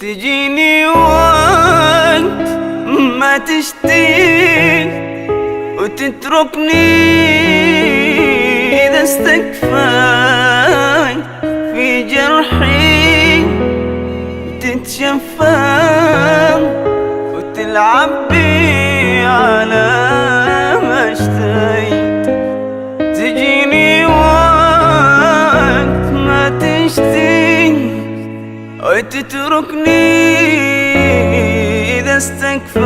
وتجيني وقت ما تشتي وتتركني إذا استكفاي في جرحي وتتشفى وتلعب بي على ما اشتهيت. تجيني وقت ما تشتي وتتركني إذا استكفيت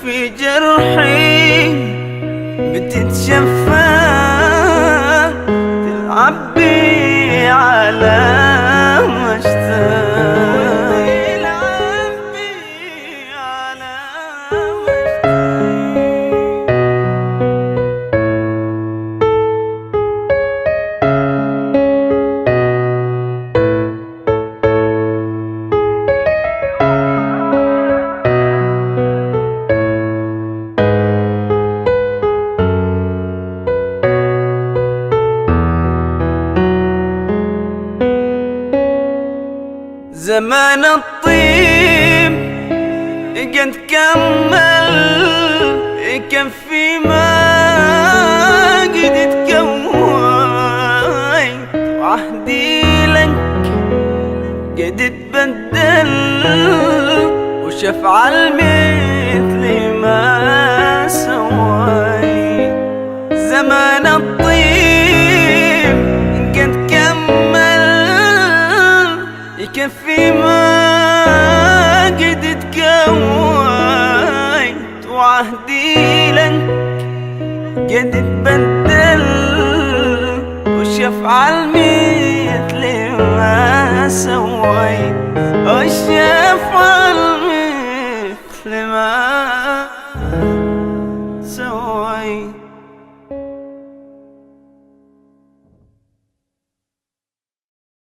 في جرحي بتتشفى تلعب بي على ما اشتهيت. تلعب بي على ما زمان الطيب قد كمل يكفي ما قد تكويت. وعهدي لك قد تبدل وشفع المثل ما سويت. زمان الطيب قد كمل يكفي ما قد تكويت. وعهدي لك قد تبدل وشفع المثل ما سويت. وشفع